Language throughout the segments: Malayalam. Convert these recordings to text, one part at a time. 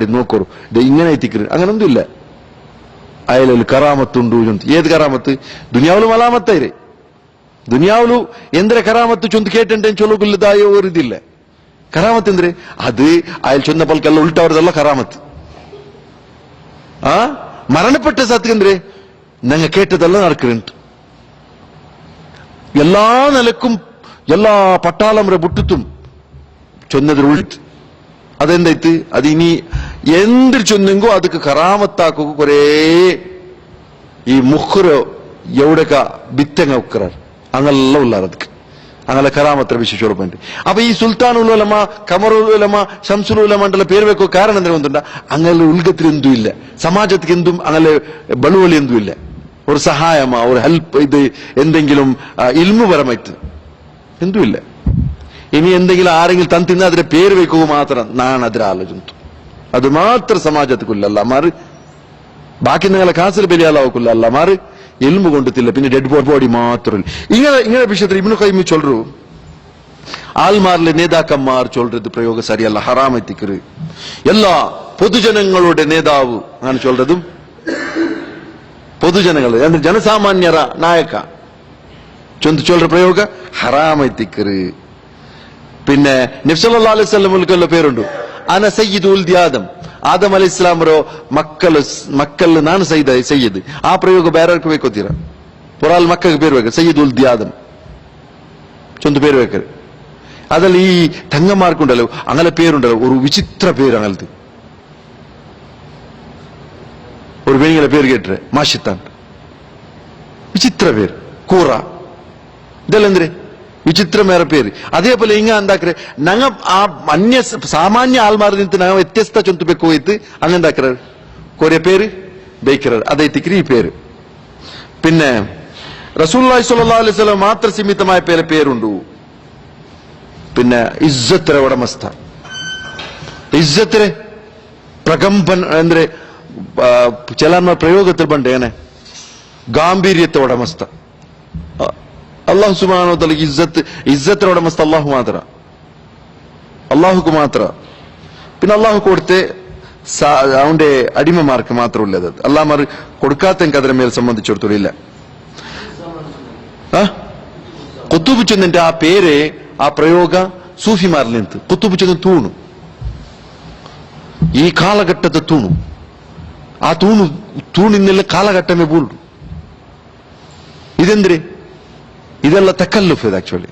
നോക്കൂ, ഇത് ഇങ്ങനെ എത്തിക്കരുത്, അങ്ങനൊന്നുമില്ല. അയാളിൽ കറാമത്തുണ്ടു. ഏത് കറാമത്ത്? ദുനിയാവിലും അലാമത്തായിരേ. ദുനിയാവിലും എന്തിനെ കറാമത്ത് ചൊന്ത് കേട്ടെ ചൊല്ലുകൊല്ലതായ ഒരു ഇതില്ല. കറാമത്ത് എന്തിരെ? അത് അയാൾ ചൊന്ന പൽക്കെല്ലാം ഉൾട്ടവരതല്ല കറാമത്ത്. മരണപ്പെട്ട സത്കെന്തിരെ? ഞങ്ങ കേട്ടതല്ല നടക്കുന്നുണ്ട്. എല്ലാ നിലക്കും എല്ലാ പട്ടാളംറെ ബുട്ടത്തും ചൊന്നതിൽ ഉൾട്ട് അതെന്തായിട്ട് അത് ഇനി എന്തിൽ ചൊന്നെങ്കോ അതൊക്കെ കറാമത്താക്കു കുറേ ഈ മുഖ്റോ എവിടെക്ക ബിത്തങ്ങ ഉക്കറാർ അങ്ങനെല്ലാം ഉള്ളാർ. ಅದಕ್ಕೆ അങ്ങനെ കറാമത്ര വിശേഷോറപ്പുണ്ട്. അപ്പൊ ഈ സുൽത്താനുൽ ഉലമ, കമറുൽ ഉലമ, ഷംസുൽ ഉലമ എന്നുള്ള പേര് വെക്കോ കാരണം എന്തിനാ ഒന്നുണ്ട? അങ്ങനെ ഉൽഗത്തിൽ എന്തും ഇല്ല, സമാജത്തിക്ക് എന്തും അങ്ങനെ ബളുവളി എന്തും ഇല്ല. ഒരു സഹായമാ, ഒരു ഹെൽപ്പ്, ഇത് എന്തെങ്കിലും ഇൽമുപരമായിട്ട് എന്തും ഇല്ല. ഇനി എന്തെങ്കിലും ആരെങ്കിലും തന്നിന്ന് അതിന്റെ പേര് വെക്കുക മാത്രം നാണ് അതിൽ ആലോചിച്ചു. അത് മാത്രം സമാജത്തിക്കുള്ള അല്ലമാറ്. ബാക്കി നിങ്ങളെ കാസിൽ ബലിയാലാവക്കില്ല അല്ലമാറ്. എൽമു കൊണ്ടുത്തില്ല, പിന്നെ ഡെഡ് ബോഡി മാത്രം. ഇങ്ങനെ വിഷയത്തിൽ ഇബ്നു ഖയ്യിം ചൊല്ലു, ആൽമാരിലെ നേതാക്കന്മാർ ചൊല്ലത് പ്രയോഗം സരിയല്ല, ഹറാമെത്തിക്കറ്. എല്ലാ പൊതുജനങ്ങളുടെ നേതാവ് അങ്ങനെ ചൊല്ലതും പൊതുജനങ്ങൾ ಜನಸಾಮಾನ್ಯರ ನಾಯಕ ചൊല്ലുന്ന പ്രയോഗ ഹറാമെത്തിക്കറ്. പിന്നെ നബി സല്ലല്ലാഹു അലൈഹി വസല്ലം പേരുണ്ട്, അന സയ്യിദു ഉൽദി ആദം. ಆದಮ್ ಅಲೈಹಿ ಇಸ್ಲಾಮರು ಮಕ್ಕಳು ನಾನು ಸಯ್ಯದ್. ಆ ಪ್ರಯೋಗ ಬೇರೆಯವ್ರಿಗೆ ಬೇಕೋತೀರ. ಪುರಾಲ್ ಮಕ್ಕಳಿಗೆ ಬೇರೆ ಬೇಕು, ಸಯ್ಯದ್ ಉಲ್ದಿ ಆದಮ್ ചൊന്ത് പേര് വെക്കര്. അതിൽ ഈ തങ്ങന്മാർക്കുണ്ടല്ലോ അങ്ങനെ പേരുണ്ടല്ലോ, ഒരു വിചിത്ര പേര്. അങ്ങനത്തെ ഒരു പെണ്ണിങ്ങളെ പേര് കേട്ടിട്ട് മാഷിത്താൻ, വിചിത്ര പേര്. കൂറ, ഇതെല്ലാം എന്തിരെ വിചിത്രമേറെ പേര്. അതേപോലെ ഇങ്ങ എന്താക്കರೆ ഞങ്ങ ആ അന്യ സാമാന്യ ആൾമാരിൽ നിന്ന് ഞങ്ങൾ വ്യത്യസ്ത ചൊന്ത് ബെക്കോയിത്ത് അങ്ങ് എന്താക്കറ കൊറേ പേര് ബേക്കറർ. അതേത്തിക്കറി ഈ പേര്. പിന്നെ റസൂലുള്ളാഹി സ്വല്ലല്ലാഹു അലൈഹി വസല്ലം മാത്രം സീമിതമായ പേരുണ്ട്. പിന്നെ ഇസ്സത്തിരെ ഉടമസ്ഥ, ഇസ്സത്തിരെ പ്രകമ്പൻ ಅಂದ್ರೆ ചില പ്രയോഗത്തിൽ പണ്ടേനെ ഗാംഭീര്യത്തെ ഉടമസ്ഥ. അള്ളാഹു സുബ്ഹാനഹു വ തആല ഇസ്സത്തിനെ ഉടമസ്ഥ അള്ളാഹു മാത്ര, അള്ളാഹുക്ക് മാത്ര. പിന്നെ അള്ളാഹു കൊടുത്ത് അവന്റെ അടിമമാർക്ക് മാത്രമുള്ളത്. അള്ളാഹ്മാർ കൊടുക്കാത്ത അതിനെ മേൽ സംബന്ധിച്ചിടത്തോളില്ല. കുത്തുബ് ചൊന്നിന്റെ ആ പേര്, ആ പ്രയോഗ സൂഫിമാരിൽ നിന്ന് കുത്തുബ് ചൊന്ന് തൂണു, ഈ കാലഘട്ടത്തെ തൂണു. ആ തൂണിന്നെല്ലാം കാലഘട്ടമേ പോലും. ഇതെന്തിരെ? ಇದೆಲ್ಲ ತಕಲ್ಲುಫ್. ಇದು ಆಕ್ಚುಲಿ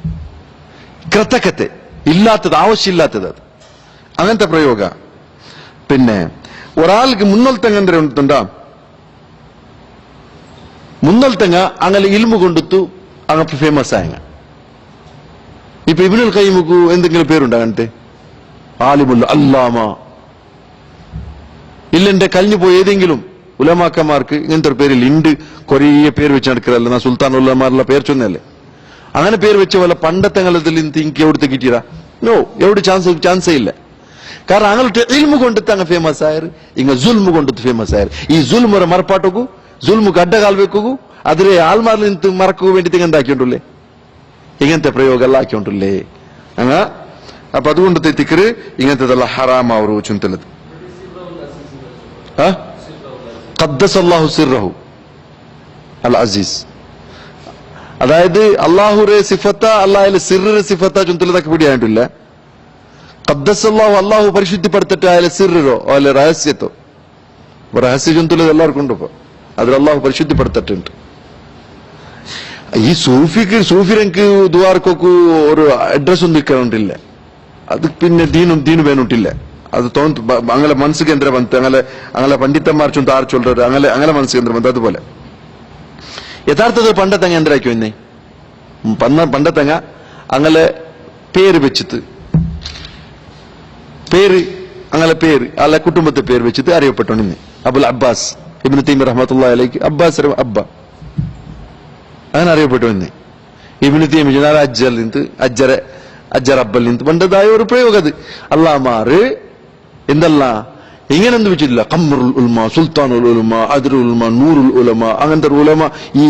ಕೃತಕತೆ ಇಲ್ಲಾತದ, ಆവശ്യമില്ലാത്തത് അത് അങ്ങനത്തെ പ്രയോഗ. പിന്നെ ഒരാൾക്ക് മുന്നൽത്തങ്ങ ಅಂದ್ರೆ ಉಂಟುಂಟಾ, മുന്നൽത്തങ്ങ അങ്ങനെ ഇൽമു കൊണ്ടുത്തു അങ്ങ് ഫേമസ് ആയ. ഇപ്പൊ ഇബ്നുൽ ഖയ്യിമുക്ക് എന്തെങ്കിലും പേരുണ്ടോ അങ്ങനത്തെ? ആലിമുല്ല, അല്ലാമ ഇല്ലെന്റെ കഴിഞ്ഞു പോയി ഏതെങ്കിലും ഉലമാക്കന്മാർക്ക് ഇങ്ങനത്തെ ഒരു പേരില്ല. ഇണ്ട് കൊറേ പേര് വെച്ച് നടക്കലല്ല. നാ സുൽത്താൻ ഉലമാരുടെ പേര് ചൊന്നല്ലേ. അങ്ങനെ പേര് വെച്ച പോലെ പണ്ടത്തെ കാലത്തിൽ എനിക്ക് എവിടുത്തെ കിട്ടിയതാ? നോ, എവിടെ ചാൻസേ ഇല്ല. കാരണം അങ്ങോട്ട് ഇൽമു കൊണ്ടിട്ട് അങ്ങ് ഫേമസ് ആയർ, ഇങ്ങ ജുൽമു കൊണ്ടിട്ട് ഫേമസ് ആയർ. ഈ ജുൽമുറ മറപ്പാട്ടോക്കു, ജുൽമുക്ക് അഡ്ഡകാൽവേക്കു, അതിലെ ആൽമാരിൽ നിന്ന് മറക്കു വേണ്ടിട്ട് എന്താക്കിയിട്ടുള്ളേ? ഇങ്ങനത്തെ പ്രയോഗം എല്ലാം ആക്കിയിട്ടുള്ളേ അങ്ങ. അപ്പൊ അതുകൊണ്ട് തെറ്റിക്കറ് ഇങ്ങനത്തെതല്ല ഹറാം അവർ ചുന്തലത്. ഖദ്ദസല്ലാഹു സിർറഹു അൽ അസീസ്. അതായത് അള്ളാഹുറെ സിഫത്ത, അള്ളാഹിലെ സിറിന്റെ സിഫത്ത ചുന്തലതൊക്കെ പിടിയായിട്ടില്ല. ഖദ്ദസല്ലാഹു, അള്ളാഹു പരിശുദ്ധിപ്പെടുത്തിട്ട് അയാളെ സിറോ അല്ലെ രഹസ്യത്തോ, രഹസ്യ ചുന്തലത് എല്ലാവർക്കും ഉണ്ട്. ഇപ്പൊ അതിൽ അള്ളാഹു പരിശുദ്ധിപ്പെടുത്തിട്ടുണ്ട്. ഈ സൂഫിരക്ക് ദ്വാർക്കൊക്കെ ഒരു അഡ്രസ് ഒന്നും ഇക്കണ്ടില്ല. അത് പിന്നെ ദീനു വേണിട്ടില്ല. അത് തോന്നു അങ്ങനെ മനസ്സ് കേന്ദ്രം ಬಂತು, അങ്ങനെ പണ്ഡിതന്മാർ ചൊന്ത് ആർ ചൊല്ലറ് അങ്ങനെ മനസ്സ് കേന്ദ്രം ಬಂತು. അതുപോലെ യഥാർത്ഥത്തിൽ പണ്ടത്തങ്ങ എന്തരാക്കി വന്നേ? പണ്ടത്തങ്ങ അങ്ങനെ പേര് വെച്ചിട്ട് അങ്ങനെ പേര് അല്ല കുടുംബത്തെ പേര് വെച്ചിട്ട് അറിയപ്പെട്ടോണ്ടിരുന്നേ. അബുൽ അബ്ബാസ് ഇബ്നു തൈമിയ്യ റഹ്മത്തുള്ളാഹി അലൈഹി, അബ്ബാസ് അബ്ബ അങ്ങനെ അറിയപ്പെട്ടോന്നേ. ഇബ്നു തൈമിയ്യ അജ്ജറിൽ നിന്ന് അജ്ജർ അബ്ബൽ നിന്ന് പണ്ടതായ ഒരു പ്രയോഗം. അത് അള്ളാഹ്മാര് എന്തല്ല ഇങ്ങനൊന്നും വെച്ചിട്ടില്ല. ഖമ്റുൽ ഉലമ, സുൽത്താനുൽ ഉലമ, അദ്റുൽ ഉലമ, നൂറുൽ ഉലമ, അങ്ങനത്തെ ഒരു ഉലമ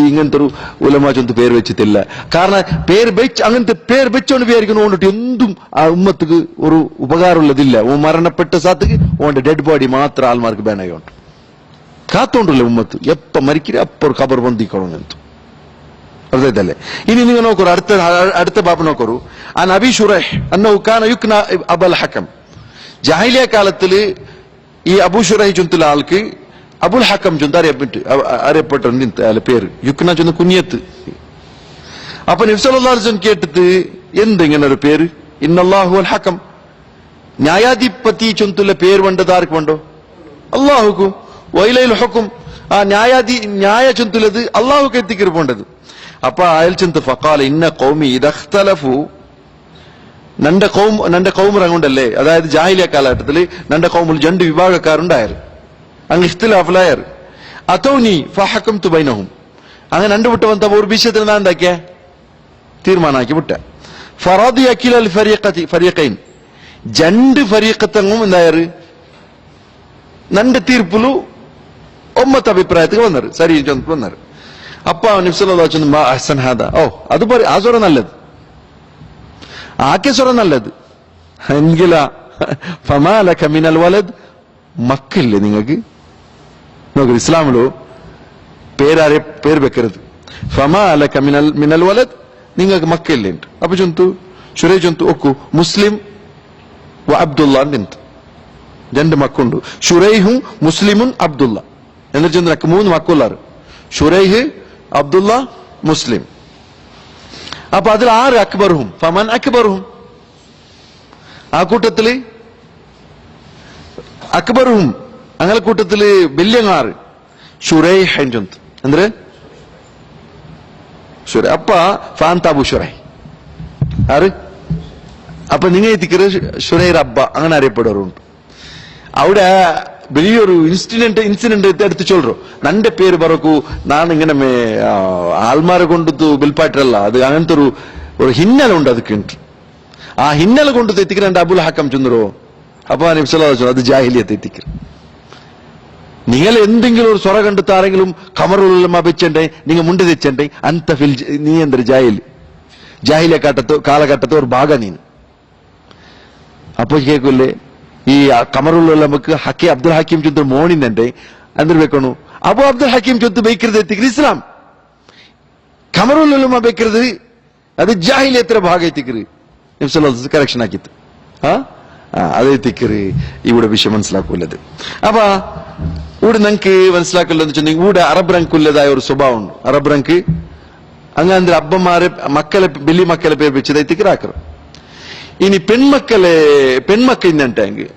ഇങ്ങനത്തെ ഒരു ഉലമ ചൊന്ത് പേര് വെച്ചിട്ടില്ല. കാരണം പേര് വെച്ച് അങ്ങനത്തെ പേര് വെച്ചോണ്ട് വിചാരിക്കുന്നു കൊണ്ടിട്ട് എന്തും ആ ഉമ്മത്തുക്ക് ഒരു ഉപകാരമുള്ളതില്ല. ഓ മരണപ്പെട്ട സാത്തുക്ക് ഓന്റെ ഡെഡ് ബോഡി മാത്രം ആൾമാർക്ക് ബാനായോണ്ട് കാത്തോണ്ടല്ലേ ഉമ്മത്ത്. എപ്പ മരിക്കില്ല അപ്പൊ ഒരു ഖബർ പൊന്തിക്കണം എന്തു അല്ലേ. ഇനി നിങ്ങൾ നോക്കൂ, അടുത്ത ബാബ് നോക്കൂ. അൻ അബി ശുറൈഹ് അന്നഹു കാന യുക്ന അബൽ ഹകം. ജാഹിലിയ കാലത്തില് ഈ അബൂ ശുറൈഹ് ചൊന്തുള്ള ആൾക്ക് അബുൽ ഹക്കം ചൊന്ത് അറിയപ്പെട്ട പേര് യുക്ന ചൊന്ന് കുഞ്ഞത്ത്. അപ്പൊ നബി സല്ലല്ലാഹു അലൈഹി വസല്ലം കേട്ടിട്ട് എന്തിങ്ങനെ ഒരു പേര്, ഇന്നല്ലാഹു അൽ ഹക്കം, ന്യായാധിപതി ചൊന്തുള്ള പേര് വേണ്ടത് ആർക്ക് വേണ്ടോ? അള്ളാഹുക്കും. വൈലയിൽ ഹുക്കും, ആ ന്യായ ചൊന്തുള്ളത് അള്ളാഹുക്ക് എത്തിക്കറി പോണ്ടത്. അപ്പൊ അയൽ ചൊന്ത് ഫഖാല ഇന്ന ഖൗമി ഇദഖ്തലഫു, നന്റെ കൗം ഇറങ്ങുണ്ടല്ലേ, അതായത് ജാഹിലിയ കാലഘട്ടത്തില് നന്റെ കൗമിൽ 2 വിഭാഗക്കാരുണ്ടായിരുന്നു. അങ്ങ് ഇഖ്തിലാഫിലായർ. അതൗനി ഫഹകംതു ബൈനഹും, അങ്ങനെ 2 വിട്ട് വന്ന ഒരു വിഷയത്തിൽ ഞാൻ എന്താക്കിയ തീരുമാനാക്കി വിട്ട. ഫറദിയ കിലൽ ഫരീഖൈൻ, 2 ഫരീഖത്തങ്ങും എന്തായാറ് നന്റെ തീർപ്പിലു ഒമ്മത്തെ അഭിപ്രായത്തിൽ വന്നത്, ശരി വന്നത്. അപ്പൊ നബി സല്ലല്ലാഹു അലൈഹി വസല്ലം അഹ്സൻ ഹാദാ, ഓ അത് ആ സ്വരം നല്ലത്, ആക്കെ സ്വരം നല്ലത്. എങ്കില ഫമാലക മിനൽ വലദ്, മക്കളില്ലേ നിങ്ങൾക്ക്? നോക്കൂ, ഇസ്ലാമിലോ പേര് വെക്കരുത്. ഫമാലക മിനൽ വലദ്, നിങ്ങൾക്ക് മക്കളില്ലേ? അപ്പൊ ചൊന്തു ശുരൈ ചൊന്തു ഒക്കു മുസ്ലിം വ അബ്ദുള്ള ബിന്ത്, 2 മക്കളുണ്ട്. ഷുറൈഹും മുസ്ലിമുൻ അബ്ദുള്ള എന്നിട്ട് ചൊന്തു 3 മക്കളാറ്, ഷുറൈഹ്, അബ്ദുള്ള, മുസ്ലിം. അപ്പൊ അതിൽ 6 അക്ബറും, ഫമൻ അക്ബറും, ആ കൂട്ടത്തില് അക്ബറും അങ്ങനെ കൂട്ടത്തില് വലിയങ്ങാറ് ഷുറൈഹ് ചൊന്ത് എന്ത് ഷുറൈ. അപ്പ ഫാൻതാബു ഷുറൈ ആറ്. അപ്പൊ നിങ്ങൾ എത്തിക്കറ് ഷുറൈ റബ്ബ അങ്ങനെ അറിയപ്പെടുന്നുണ്ട്. അവിടെ വലിയൊരു ഇൻസിഡന്റ് എടുത്ത് ചൊല്ലോ, നന്റെ പേര് പറക്കൂ, നാൻ ഇങ്ങനെ ആൾമാരെ കൊണ്ടു ബിൽപ്പായിട്ടല്ല, അത് അങ്ങനത്തെ ഒരു ഹിന്നല ഉണ്ട്. അതൊക്കെ ആ ഹിന്നല കൊണ്ട് തെറ്റിക്കുന്ന അബുൽ ഹക്കം ചൊന്നറോ. അപ്പൊ നബി സല്ലല്ലാഹു അലൈഹി വസല്ലം അത് ജാഹിലിയത്ത് എത്തിക്കൽ. നിങ്ങൾ എന്തെങ്കിലും ഒരു സ്വറ കണ്ടെത്ത ആരെങ്കിലും ഖമറുൽ ഉലമ വെച്ചണ്ടേ, നിങ്ങൾ മുണ്ട് തെച്ചണ്ടേ, അന്ത ഫിൽ, നീ എന്തൊരു ജാഹിലിയ കാലഘട്ടത്തെ ഒരു ഭാഗ നീ. അപ്പൊ കേൾക്കൂല്ലേ ഈ ഖമറുൽ ഉലമക്ക് അബ്ദുൽ ഹക്കീം ചൊത്ത് മോണിന്നെ എന്തൊരു വെക്കണു, അബു അബ്ദുൽ ഹക്കീം ചൊത്ത് ബൈക്കരുത് എത്തിക്കര് ഇസ്ലാം. ഖമറുൽ ഉലമ ബൈക്കരുത് അത് ജാഹിലിയത്തിന്റെ ഭാഗം എത്തിക്കര്. നബി സല്ലല്ലാഹു അലൈഹി വസല്ലം കറക്ഷൻ ആക്കിത്ത് അത് എത്തിക്കര്. ഇവിടെ വിഷയം മനസ്സിലാക്കൂല്ലത്. അപ്പൊ ഇവിടെ നിങ്ങൾക്ക് മനസ്സിലാക്കല്ലെന്ന് വെച്ചിട്ടുണ്ടെങ്കിൽ ഇവിടെ അറബ് റങ്കുള്ളതായ ഒരു സ്വഭാവം ഉണ്ട്. അറബ് റങ്ക് അങ്ങനെ അബ്ബമാരെ മക്കളെ വലിയ മക്കളെ പേര് വെച്ചത് എത്തിക്കറാക്കറ. ഇനി പെൺമക്കൾ ഇന്നെങ്കിൽ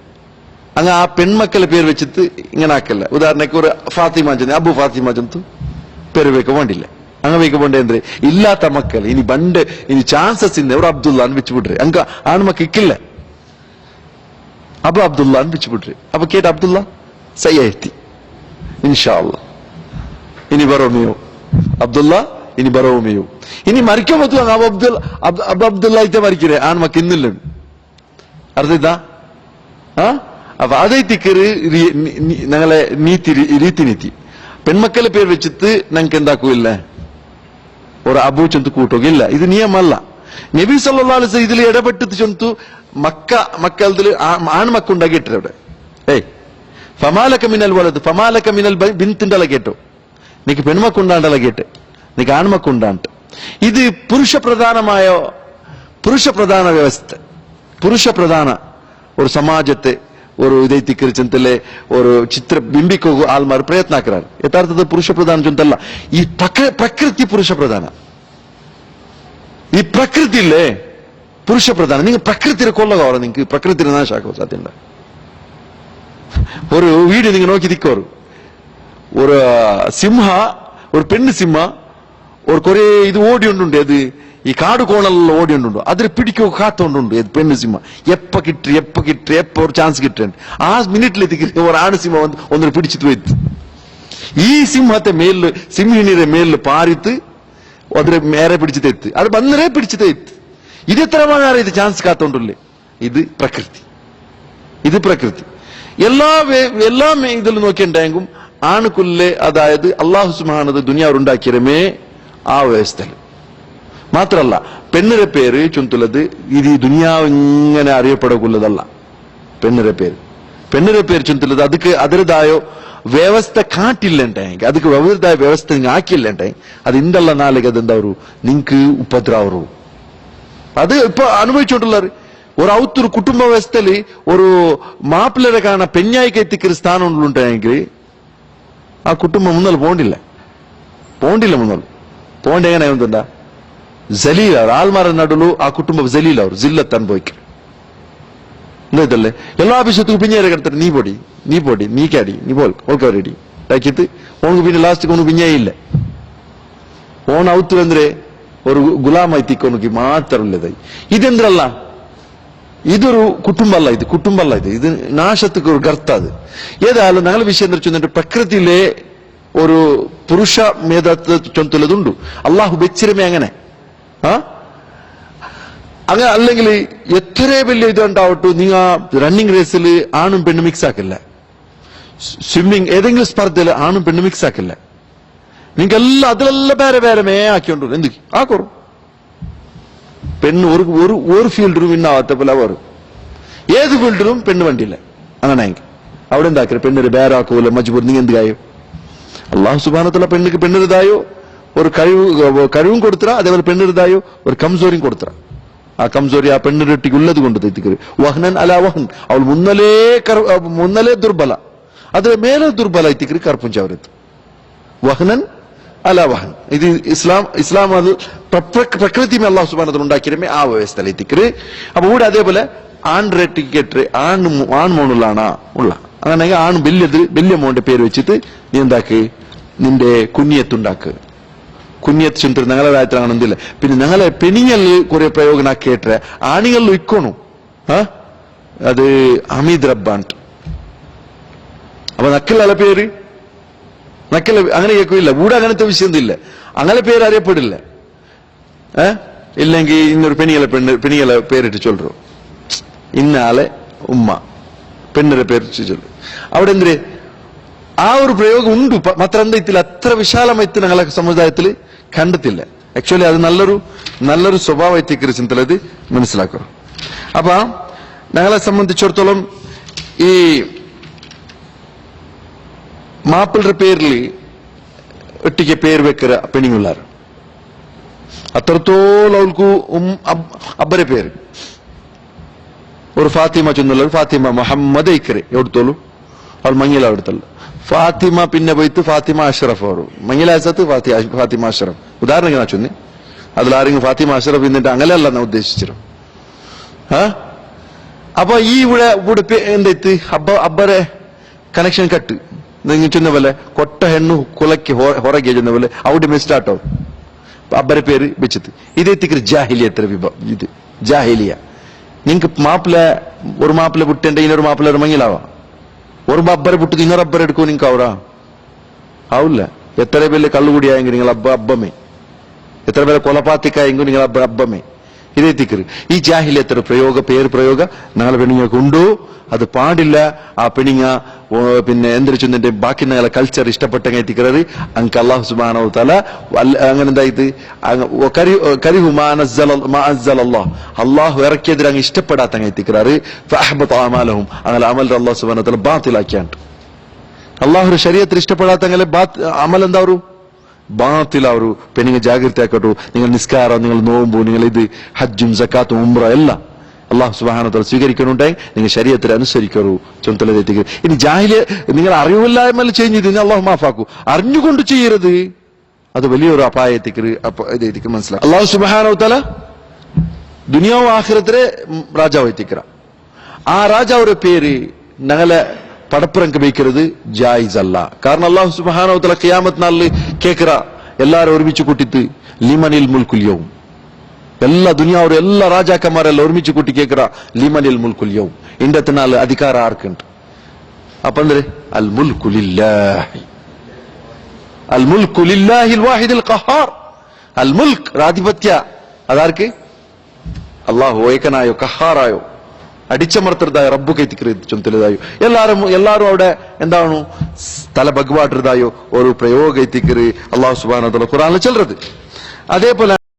അങ്ങ് ആ പെൺമക്കളെ പേര് വെച്ചിട്ട് ഇങ്ങനെ ആക്കല്ല. ഉദാഹരണക്ക് ഒരു ഫാത്തിമ ചെന്ന് അബു ഫാത്തിമ ചെന്തു പേര് വെക്ക വേണ്ടില്ല, അങ്ങനെ വെക്ക വേണ്ട. എന്ത് ഇല്ലാത്ത മക്കൾ ഇനി ബണ്ട് ഇനി ചാൻസസ് ഇന്ന് ഒരു അബ്ദുല്ലാന്ന് വെച്ച് വിട്രെ, അങ്ങ ആൺമക്ക ഇക്കില്ല, അബു അബ്ദുല്ലാന്ന് വെച്ച് വിട്രെ. അപ്പൊ കേട്ട അബ്ദുല്ല സയ്യത്തി ഇൻഷാ അല്ലാഹ് ഇനി ബറോമിയോ അബ്ദുല്ല ഇനി ബറോമിയോ. ഇനി മരിക്കാൻ പറ്റുക അബു അബ്ദുല്ലായിത്തെ മരിക്കേ ആൺമക്ക ഇന്നില്ല. അർത്ഥ അപ്പൊ അതേത്തിക്കറ് ഞങ്ങളെ രീതി പെൺമക്കളെ പേര് വെച്ചിട്ട് ഞങ്ങൾക്ക് എന്താക്കൂല്ല ഒരു അബു ചൊന്തു കൂട്ടുകയില്ല. ഇത് നിയമല്ല. നബി സല്ലല്ലാഹു അലൈഹി വസല്ലം ഇതിൽ ഇടപെട്ടിട്ട് ചൊന്തു മക്കളതിൽ ആൺമക്ക ഉണ്ടാക്കിയിട്ടില്ല. അവിടെ ഫമാലക മിനൽ വലദ് ഫമാലക മിനൽ ബിന്തിന്റെ അല കേട്ടോ, നീക്ക് പെൺമക്കുണ്ടാണ്ടല കേട്ടെ, നീക്ക് ആൺമക്കുണ്ടാണ്ട്. ഇത് പുരുഷപ്രധാന വ്യവസ്ഥ, പുരുഷപ്രധാന ഒരു സമാജത്തെ ഒരു ഇതೈತಿಕರಿ ಚಿಂತಲೆ ഒരു ചിത്ര ബിംബിക്കുക ആൾമാർ പ്രയത്ന ആക്കറാണ്. യഥാർത്ഥത്തിൽ പുരുഷപ്രധാന ചിന്തല്ല, ഈ പ്രകൃതി പുരുഷപ്രധാന. ഈ പ്രകൃതി ഇല്ലേ പുരുഷപ്രധാന. നിങ്ങൾ പ്രകൃതിയെ കൊല്ലകാവറ, നിങ്ങൾക്ക് പ്രകൃതിയെ നാശാക്കോ സാധ്യത. ഒരു വീഡിയോ നിങ്ങൾ നോക്കി തിക്കോರು, ഒരു സിംഹ, ഒരു പെണ്ണ് സിംഹ ഒരു കുറേ ഇത് ഓടിയുണ്ടുണ്ട്. അത് ഈ കാട് കോണെല്ലാം ഓടിയുണ്ടുണ്ട്. അതിന് പിടിക്കോ കാത്തോണ്ടുണ്ട്. ഇത് പെണ്ണ് സിംഹ എപ്പ കിട്ടി എപ്പ ഒരു ചാൻസ് കിട്ടുന്നുണ്ട്. ആ മിനിറ്റിലെത്തിക്ക് ഒരു ആണ് സിംഹ ഒന്നിന് പിടിച്ചിട്ട് പോയിട്ട് ഈ സിംഹത്തെ മേലില് സിംഹിണിയുടെ മേലില് പാരിത്ത് അതിനെ മേരെ പിടിച്ചിട്ട് എത്ത്, അത് വന്നരേ പിടിച്ചിട്ട് എത്ത്. ഇത് എത്ര മാറി ഇത് ചാൻസ് കാത്തോണ്ടല്ലേ. ഇത് പ്രകൃതി. എല്ലാ ഇതിലും നോക്കിയിട്ടുണ്ടെങ്കിൽ ആണുക്കുള്ളിലെ അതായത് അള്ളാഹു സുബ്ഹാനഹു ദുനിയാവ് ഉണ്ടാക്കിയരമേ ആ വ്യവസ്ഥയിൽ മാത്രല്ല പെണ്ണിന്റെ പേര് ചുന്തുള്ളത് ഇത് ഈ ദുനിയാവ് ഇങ്ങനെ അറിയപ്പെടക്കുള്ളതല്ല. പെണ്ണിന്റെ പേര് ചുന്തുള്ളത് ಅದಕ್ಕೆ ಅದರದಾയോ ವ್ಯವസ്ഥ ಕಾಟಿಲ್ಲಂಟಾಗಿ ಅದಕ್ಕೆ ವ್ಯವಸ್ಥೆ ವ್ಯವಸ್ಥೆ ಹಾಕಿಲ್ಲಂಟಾಗಿ ಅದು ಇಂದಲ್ಲ ನಾಳೆಗೆ ಅದಂದವರು ನಿಂಕು ಉಪದ್ರವರು അത് ഇപ്പൊ അനുഭവിച്ചോണ്ടുള്ളവർ ഒരു ഔത്തൊരു കുടുംബ വ്യവസ്ഥയിൽ ഒരു മാപ്പിളരെ കാണാൻ പെഞ്ഞായിക്ക് എത്തിക്കൊരു സ്ഥാനം ഉണ്ടായെങ്കിൽ ആ കുടുംബം മുന്നോട്ട് പോണ്ടില്ല മുന്നോട്ട് പോകേണ്ട എങ്ങനെ എന്തുണ്ടാ ജലീൽ അവർ ആൾമാര നടുಲು ആ കുടുംബം ജലീൽ അവർ ജില്ലത്ത് അനുഭവിക്കും ഇതല്ലേ എല്ലാ വിഷയത്തും പിഞ്ഞേരെ കിടത്തിട്ട് നീ പൊടി നീ കാടി നീ ഓൾക്കവരടി ആക്കിയിട്ട് ഓണക്ക് പിന്നെ ലാസ്റ്റ് ഒന്നും പിഞ്ഞേയില്ല ഓൺ ഔത്തുവെന്തേ ഒരു ഗുലാമൈത്തിക്കൊനക്ക് മാത്രമുള്ളതായി ഇതെന്തല്ല ഇതൊരു കുടുംബല്ല ഇത് നാശത്തിക്ക് ഒരു ഗർത്ത അത് ഏതായാലും ഞങ്ങൾ വിഷയം എന്താ വെച്ചിട്ട് പ്രകൃതിയിലെ ഒരു പുരുഷ മേധാത്വ ചൊന്തുള്ളതുണ്ട് അള്ളാഹു വെച്ചിരമേ അങ്ങനെ അങ്ങനെ അല്ലെങ്കിൽ എത്ര വലിയ ഇതുണ്ടാവട്ടെ നിങ്ങൾ റണ്ണിങ് റേസിൽ ആണും പെണ്ണും മിക്സ് ആക്കില്ല സ്വിമ്മിങ് ഏതെങ്കിലും സ്പർദ്ധയിൽ ആണും പെണ്ണും മിക്സ് ആക്കില്ല നിങ്ങൾക്കെല്ലാം അതിലെല്ലാം വേറെ മേ ആക്കിക്കൊണ്ടു എന്ത് ആക്കോറും പെണ്ണ് ഒരു ഫീൽഡിലും ഇന്നാവാത്ത പോലെ അവർ ഏത് ഫീൽഡിലും പെണ്ണ് വണ്ടിയില്ല അങ്ങനെ അവിടെ എന്താക്കില്ല പെണ്ണൊരു ബേറാക്കൂല മജ്ബൂർ നീ എന്ത് കായോ അള്ളാഹു സുബ്ഹാനഹു പെണ്ണുക്ക് പെണ്ണൊരുതായോ ഒരു കഴിവും കൊടുത്തറ അതേപോലെ പെണ്ണൊരുതായോ ഒരു കംസോറിയും കൊടുത്തറ ആ കംസോറി ആ പെണ്ണിരട്ടിക്ക് ഉള്ളത് കൊണ്ട് തെറ്റിക്കരു വഹ്നൻ അല വഹൻ അവൾ മുന്നലേ ദുർബല അത് മേലെ ദുർബല എത്തിക്കരു കറുപ്പും ചവരത്ത് വഹ്നൻ അല വഹൻ ഇത് ഇസ്ലാം അത് പ്രകൃതി അള്ളാഹു സുബ്ഹാനഹു ഉണ്ടാക്കിയിരുമേ ആ വ്യവസ്ഥയിൽ എത്തിക്കരു അപ്പൊ ഇവിടെ അതേപോലെ ആൺറെട്ടിക്കേറ്റ് ആൺമോണുള്ളാണ് ഉള്ള അങ്ങനെ ആൺ വലിയ മോന്റെ പേര് വെച്ചിട്ട് നീ എന്താക്ക് നിന്റെ കുഞ്ഞിയത്തുണ്ടാക്ക് കുഞ്ഞിയത്ത് ചെന്നിട്ട് ഞങ്ങളെ രാജ്യത്തിൽ അങ്ങനെ എന്തില്ല പിന്നെ ഞങ്ങളെ പെണിങ്ങളിൽ കുറെ പ്രയോഗന കേട്ട ആണികളിലും ഇക്കോണു അത് ഹമീദ് റബ്ബാൻ അപ്പൊ നക്കലല്ല പേര് നക്കല അങ്ങനെ കേൾക്കില്ല ഇവിടെ അങ്ങനത്തെ വിഷയം ഇല്ല അങ്ങനെ പേര് അറിയപ്പെടില്ല ഇല്ലെങ്കിൽ ഇന്നൊരു പെണികളെ പേരിട്ട് ചൊല്ലു ഇന്നാലെ ഉമ്മ പെണ്ണിന്റെ പേര് ചൊല്ലു അവിടെ എന്തിന് ആ ഒരു പ്രയോഗം ഉണ്ട് മാത്ര എന്താ അത്ര വിശാലമായിട്ട് ഞങ്ങളെ സമുദായത്തിൽ കണ്ടെത്തില്ല ആക്ച്വലി അത് നല്ലൊരു സ്വഭാവത്തിക്കറി ചിന്തലത് മനസ്സിലാക്കുക അപ്പൊ ഞങ്ങളെ സംബന്ധിച്ചിടത്തോളം ഈ മാപ്പിളുടെ പേരിൽ ഒട്ടിക്ക് പേര് വെക്കര പെണ്ണുങ്ങളാർ അത്രത്തോളം അവൾക്ക് അബ്ബരെ പേര് ഒരു ഫാത്തിമ ചെന്നുള്ള ഫാത്തിമ മുഹമ്മദ് ഇക്കരെ എവിടുത്തോളൂ അവൾ മങ്ങില അവിടുത്തല്ല ഫാത്തിമ പിന്നെ പോയിട്ട് ഫാത്തിമ അഷ്റഫ് ಅವರು മങ്ങിലാസത്ത് ഫാത്തിമ അഷ്റഫ് ഉദാഹരണം ഞാൻ ചൊന്നി അതിലാരെങ്കിലും ഫാത്തിമ അഷ്റഫ് എന്നിട്ട് അങ്ങനെയല്ല ഞാൻ ഉദ്ദേശിച്ചിരും അപ്പൊ ഈ ഇവിടെ എന്തെത്തി അബ്ബരെ കണക്ഷൻ കട്ട് നിങ്ങൾ ചെന്ന പോലെ കൊട്ട ಹೆಣ್ಣು ಕುಲಕ್ಕೆ ಹೊರಗೆ ചെന്ന പോലെ അവിടെ മിസ്റ്റാട്ടോ അബ്ബരെ പേര് വെച്ചിട്ട് ഇതെത്തിക്കരു ജാഹിലിയത്ര ഇത് ജാഹിലിയ നിങ്ങൾക്ക് ഒരു മാപ്പിള പുട്ടേണ്ട ഇന്നൊരു മാപ്പിള ഒരു മങ്ങിലാവാം ഒരു അബ്ബരെ പുട്ട് ഇന്നൊരു അബ്ബരെ എടുക്കോ നിങ്ങൾക്ക് അവറാ ആവില്ല എത്ര പേര് കള്ളുകൂടിയായെങ്കിൽ നിങ്ങൾ അബ്ബമേ എത്ര പേരെ കൊലപാത്തിക്കായെങ്കിൽ നിങ്ങൾ അബ്ബമേ ഇതെത്തിക്കരു ഈ ജാഹിലിയത്ര പേര് പ്രയോഗ ഞങ്ങളെ പെണ്ണുങ്ങൾക്ക് ഉണ്ടോ അത് പാടില്ല ആ പെണിങ്ങ പിന്നെ എന്തൊരു ചെന്നിട്ട് ബാക്കി ഞങ്ങളെ കൾച്ചർ ഇഷ്ടപ്പെട്ടെങ്കിൽ എത്തിക്കറത് അങ്ക് അല്ലാഹു സുബ്ഹാനഹു വ തആല അങ്ങനെ എന്തായത് കരിഹു മാ അൻസലല്ലാഹ് അല്ലാഹു ഇറക്കിയതിൽ അങ്ങ് ഇഷ്ടപ്പെടാത്തങ്ങ എത്തിക്കറാറ് ഫഅഹ്ബത അമാലഹും അങ്ങനെ അമൽ അല്ലാഹു സുബ്ഹാനഹു വ തആല ബാത്തിലാക്കിയാണ് അല്ലാഹു ശരീഅത്തിൽ ഇഷ്ടപ്പെടാത്തങ്ങനെ അമൽ എന്താവരു ബാത്തിലാവരു പെണ്ണിങ്ങ ജാഗ്രത ആക്കട്ടു നിങ്ങൾ നിസ്കാരം നിങ്ങൾ നോമ്പു നിങ്ങൾ ഇത് ഹജ്ജും സക്കാത്തും ഉംറ എല്ലാം അള്ളാഹു സുബ്ഹാനഹു വ തആല സ്വീകരിക്കുന്നുണ്ടായി നിങ്ങൾ ശരീഅത്തിൽ അനുസരിക്കൂ ചൊന്തലെത്തിക്കുക ഇനി ജാഹിലിയ നിങ്ങൾ അറിവില്ലായ്മ ചെയ്ത് അള്ളാഹു മാഫാക്കൂ അറിഞ്ഞുകൊണ്ട് ചെയ്യരുത് അത് വലിയൊരു അപായത്തിക്ക് മനസ്സിലാക്കും അള്ളാഹു സുബ്ഹാനഹു വ തആല ദുനിയാവും ആഖിറത്തിലെ രാജാവ് എത്തിക്കറ ആ രാജാവുടെ പേര് ഞങ്ങളെ പടപ്പുറക്ക് വയ്ക്കരുത് ജായിസ് അല്ല കാരണം അള്ളാഹു സുബ്ഹാനഹു വ തആല ഖിയാമത്ത് നാളിൽ കേക്കറ എല്ലാരും ഒരുമിച്ച് കൂട്ടിട്ട് ലിമനിൽ മുൽക്കുൽ യൗം എല്ലാ ദുനിയാവും എല്ലാ രാജാക്കന്മാരെല്ലാം ഒരുമിച്ച് കൂട്ടി കേക്കറ ലിമനിൽ മുൽക്കുൽ യൗം ഇന്നത്തെ നാൾ അധികാരം ആർക്കുണ്ട് അപ്പൊ എന്തേ അൽ മുൽക്കു ലില്ലാഹി അൽ വാഹിദിൽ ഖഹാർ അൽ മുൽക്ക് ആധിപത്യ അതാർക്ക് അള്ളാഹു ഏകനായോ ഖഹാറായോ അടിച്ചമർത്തരുതായ റബ്ബു കൈത്തിക്കറി ചൊന്തലുതായോ എല്ലാരും അവിടെ എന്താണ് തല ബഗ്വാട്ടിരുതായോ ഒരു പ്രയോഗ കൈത്തിക്കറി അള്ളാഹു സുബ്ഹാനഹു വ തആല ഖുർആനിൽ ചൊല്ലുന്നത്. അതേപോലെ